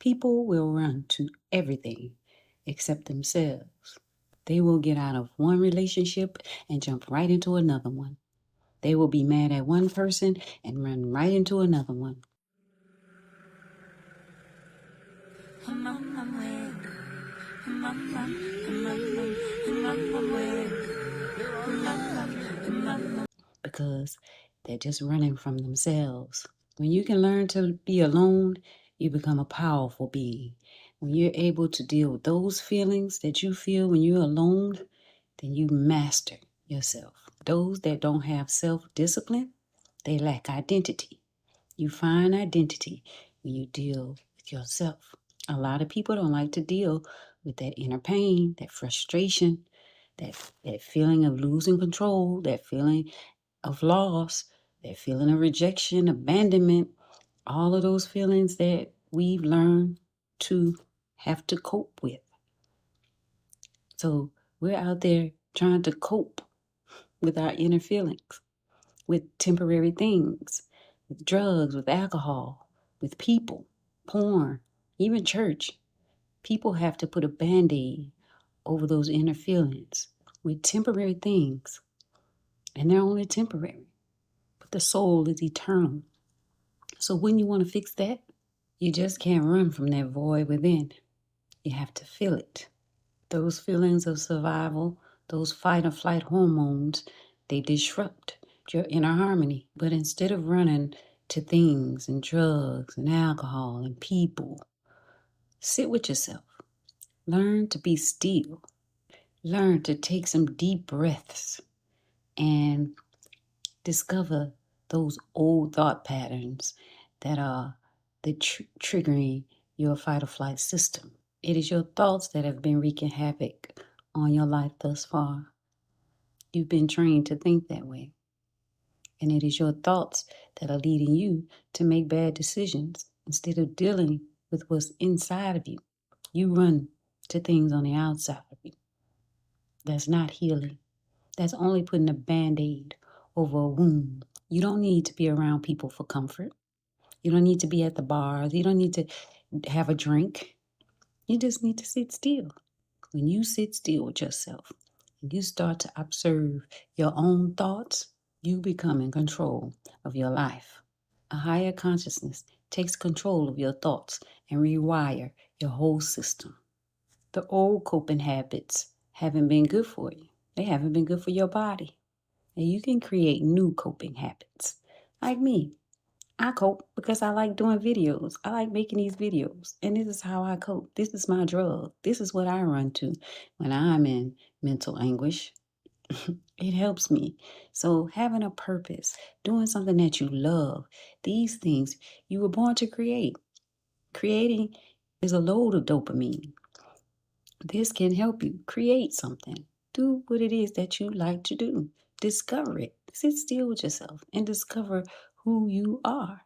People will run to everything except themselves. They will get out of one relationship and jump right into another one. They will be mad at one person and run right into another one. Because they're just running from themselves. When you can learn to be alone, you become a powerful being. When you're able to deal with those feelings that you feel when you're alone, then you master yourself. Those that don't have self-discipline, they lack identity. You find identity when you deal with yourself. A lot of people don't like to deal with that inner pain, that frustration, that feeling of losing control, that feeling of loss, that feeling of rejection, abandonment, all of those feelings that we've learned to have to cope with. So we're out there trying to cope with our inner feelings, with temporary things, with drugs, with alcohol, with people, porn, even church. People have to put a band-aid over those inner feelings with temporary things. And they're only temporary. But the soul is eternal. So when you want to fix that, you just can't run from that void within. You have to feel it. Those feelings of survival, those fight or flight hormones, they disrupt your inner harmony. But instead of running to things and drugs and alcohol and people, sit with yourself. Learn to be still. Learn to take some deep breaths and discover those old thought patterns that are triggering your fight or flight system. It is your thoughts that have been wreaking havoc on your life thus far. You've been trained to think that way. And it is your thoughts that are leading you to make bad decisions instead of dealing with what's inside of you. You run to things on the outside of you. That's not healing. That's only putting a band-aid over a wound. You don't need to be around people for comfort. You don't need to be at the bars. You don't need to have a drink. You just need to sit still. When you sit still with yourself and you start to observe your own thoughts, you become in control of your life. A higher consciousness takes control of your thoughts and rewire your whole system. The old coping habits haven't been good for you. They haven't been good for your body. And you can create new coping habits. Like me, I cope because I like doing videos. I like making these videos. And this is how I cope. This is my drug. This is what I run to when I'm in mental anguish. It helps me. So having a purpose, doing something that you love, these things you were born to create. Creating is a load of dopamine. This can help you create something. Do what it is that you like to do. Discover it. Sit still with yourself and discover who you are.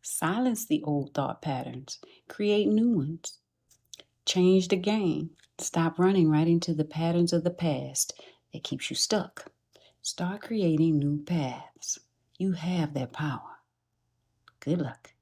Silence the old thought patterns. Create new ones. Change the game. Stop running right into the patterns of the past that keeps you stuck. Start creating new paths. You have that power. Good luck.